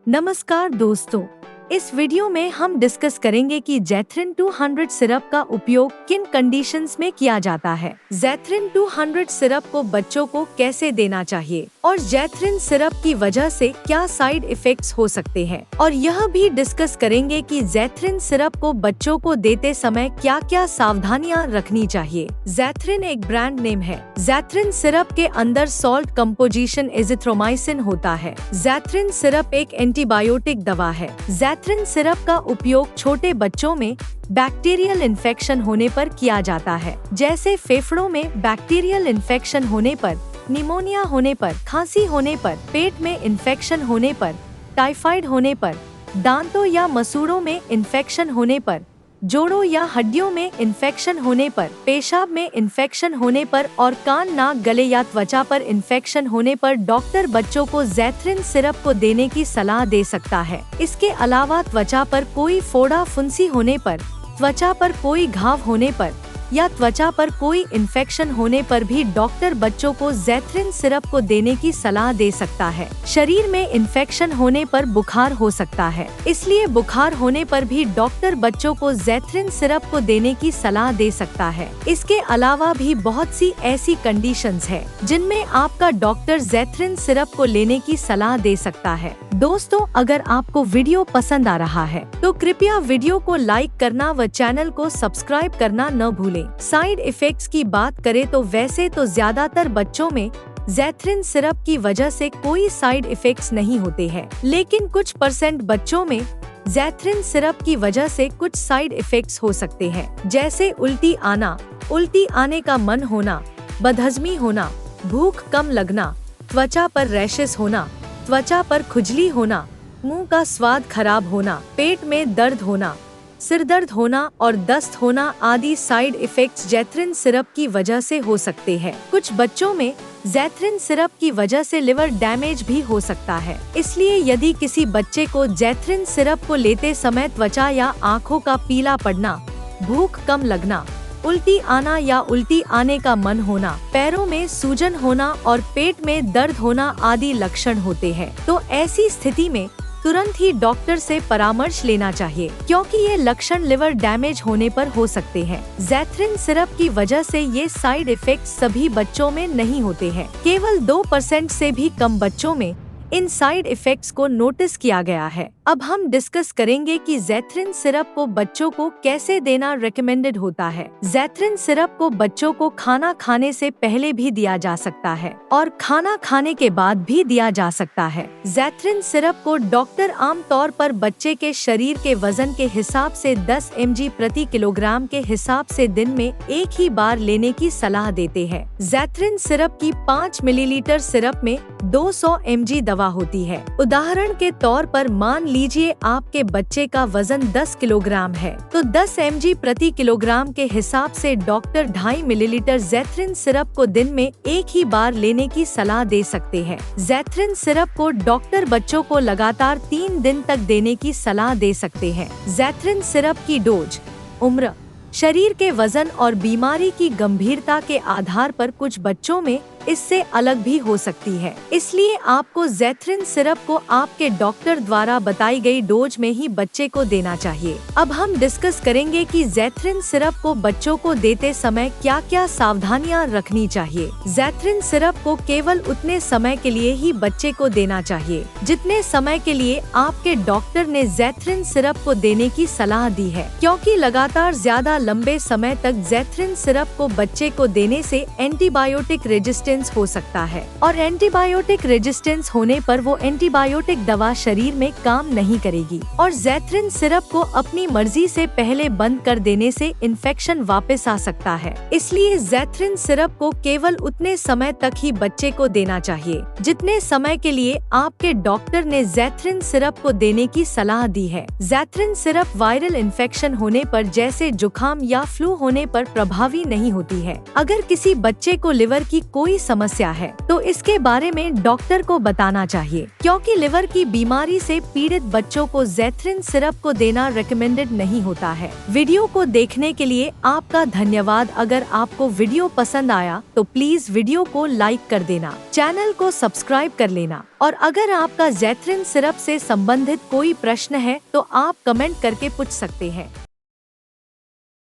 नमस्कार दोस्तों, इस वीडियो में हम डिस्कस करेंगे कि ज़ैथ्रिन 200 सिरप का उपयोग किन कंडीशंस में किया जाता है। ज़ैथ्रिन 200 सिरप को बच्चों को कैसे देना चाहिए और ज़ैथ्रिन सिरप की वजह से क्या साइड इफेक्ट्स हो सकते हैं, और यह भी डिस्कस करेंगे कि ज़ैथ्रिन सिरप को बच्चों को देते समय क्या क्या सावधानियां रखनी चाहिए। ज़ैथ्रिन एक ब्रांड नेम है। ज़ैथ्रिन सिरप के अंदर सॉल्ट कंपोजिशन एजिथ्रोमाइसिन होता है। ज़ैथ्रिन सिरप एक एंटीबायोटिक दवा है। ज़ैथ्रिन सिरप का उपयोग छोटे बच्चों में बैक्टीरियल इन्फेक्शन होने पर किया जाता है, जैसे फेफड़ों में बैक्टीरियल इन्फेक्शन होने पर, निमोनिया होने पर, खांसी होने पर, पेट में इन्फेक्शन होने पर, टाइफाइड होने पर, दांतों या मसूड़ों में इन्फेक्शन होने पर, जोड़ों या हड्डियों में इन्फेक्शन होने पर, पेशाब में इन्फेक्शन होने पर और कान, नाक, गले या त्वचा पर इन्फेक्शन होने पर डॉक्टर बच्चों को ज़ैथ्रिन सिरप को देने की सलाह दे सकता है। इसके अलावा त्वचा पर कोई फोड़ा फुंसी होने पर, त्वचा पर कोई घाव होने पर या त्वचा पर कोई इन्फेक्शन होने पर भी डॉक्टर बच्चों को ज़ैथ्रिन सिरप को देने की सलाह दे सकता है। शरीर में इन्फेक्शन होने पर बुखार हो सकता है, इसलिए बुखार होने पर भी डॉक्टर बच्चों को ज़ैथ्रिन सिरप को देने की सलाह दे सकता है। इसके अलावा भी बहुत सी ऐसी कंडीशंस है जिनमें आपका डॉक्टर ज़ैथ्रिन सिरप को लेने की सलाह दे सकता है। दोस्तों, अगर आपको वीडियो पसंद आ रहा है तो कृपया वीडियो को लाइक करना व चैनल को सब्सक्राइब करना न भूलें। साइड इफेक्ट्स की बात करें तो वैसे तो ज्यादातर बच्चों में ज़ैथ्रिन सिरप की वजह से कोई साइड इफेक्ट्स नहीं होते हैं, लेकिन कुछ % बच्चों में ज़ैथ्रिन सिरप की वजह से कुछ साइड इफेक्ट्स हो सकते हैं, जैसे उल्टी आने का मन होना, बदहजमी होना, भूख कम लगना, त्वचा पर रैशेस होना, त्वचा पर खुजली होना, मुंह का स्वाद खराब होना, पेट में दर्द होना, सिर दर्द होना और दस्त होना आदि साइड इफेक्ट्स ज़ैथ्रिन सिरप की वजह से हो सकते हैं। कुछ बच्चों में ज़ैथ्रिन सिरप की वजह से लिवर डैमेज भी हो सकता है, इसलिए यदि किसी बच्चे को ज़ैथ्रिन सिरप को लेते समय त्वचा या आँखों का पीला पड़ना, भूख कम लगना, उल्टी आना या उल्टी आने का मन होना, पैरों में सूजन होना और पेट में दर्द होना आदि लक्षण होते हैं, तो ऐसी स्थिति में तुरंत ही डॉक्टर से परामर्श लेना चाहिए, क्योंकि ये लक्षण लिवर डैमेज होने पर हो सकते हैं। ज़ैथ्रिन सिरप की वजह से ये साइड इफेक्ट्स सभी बच्चों में नहीं होते हैं। केवल 2% से भी कम बच्चों में इन साइड इफेक्ट्स को नोटिस किया गया है। अब हम डिस्कस करेंगे कि ज़ैथ्रिन सिरप को बच्चों को कैसे देना रिकमेंडेड होता है। ज़ैथ्रिन सिरप को बच्चों को खाना खाने से पहले भी दिया जा सकता है और खाना खाने के बाद भी दिया जा सकता है। ज़ैथ्रिन सिरप को डॉक्टर आमतौर पर बच्चे के शरीर के वजन के हिसाब से 10 mg प्रति किलोग्राम के हिसाब से दिन में एक ही बार लेने की सलाह देते हैं। ज़ैथ्रिन सिरप की 5 मिलीलीटर सिरप में 200 mg दवा होती है। उदाहरण के तौर पर मान लीजिए आपके बच्चे का वजन 10 किलोग्राम है, तो 10 mg प्रति किलोग्राम के हिसाब से डॉक्टर 2.5 मिलीलीटर ज़ैथ्रिन सिरप को दिन में एक ही बार लेने की सलाह दे सकते हैं। ज़ैथ्रिन सिरप को डॉक्टर बच्चों को लगातार 3 दिन तक देने की सलाह दे सकते हैं। ज़ैथ्रिन सिरप की डोज, उम्र, शरीर के वजन और बीमारी की गंभीरता के आधार पर कुछ बच्चों में इससे अलग भी हो सकती है, इसलिए आपको ज़ैथ्रिन सिरप को आपके डॉक्टर द्वारा बताई गई डोज में ही बच्चे को देना चाहिए। अब हम डिस्कस करेंगे कि ज़ैथ्रिन सिरप को बच्चों को देते समय क्या क्या सावधानियां रखनी चाहिए। ज़ैथ्रिन सिरप को केवल उतने समय के लिए ही बच्चे को देना चाहिए जितने समय के लिए आपके डॉक्टर ने ज़ैथ्रिन सिरप को देने की सलाह दी है, क्योंकि लगातार ज्यादा लंबे समय तक ज़ैथ्रिन सिरप को बच्चे को देने से एंटीबायोटिक रेजिस्टेंस हो सकता है, और एंटीबायोटिक रेजिस्टेंस होने पर वो एंटीबायोटिक दवा शरीर में काम नहीं करेगी और ज़ैथ्रिन सिरप को अपनी मर्जी से पहले बंद कर देने से इन्फेक्शन वापस आ सकता है। इसलिए ज़ैथ्रिन सिरप को केवल उतने समय तक ही बच्चे को देना चाहिए जितने समय के लिए आपके डॉक्टर ने ज़ैथ्रिन सिरप को देने की सलाह दी है। ज़ैथ्रिन सिरप वायरल इन्फेक्शन होने पर, जैसे जुकाम या फ्लू होने पर प्रभावी नहीं होती है। अगर किसी बच्चे को लिवर की कोई समस्या है तो इसके बारे में डॉक्टर को बताना चाहिए, क्योंकि लिवर की बीमारी से पीड़ित बच्चों को ज़ैथ्रिन सिरप को देना रिकमेंडेड नहीं होता है। वीडियो को देखने के लिए आपका धन्यवाद। अगर आपको वीडियो पसंद आया तो प्लीज वीडियो को लाइक कर देना, चैनल को सब्सक्राइब कर लेना और अगर आपका ज़ैथ्रिन सिरप से संबंधित कोई प्रश्न है तो आप कमेंट करके पूछ सकते हैं।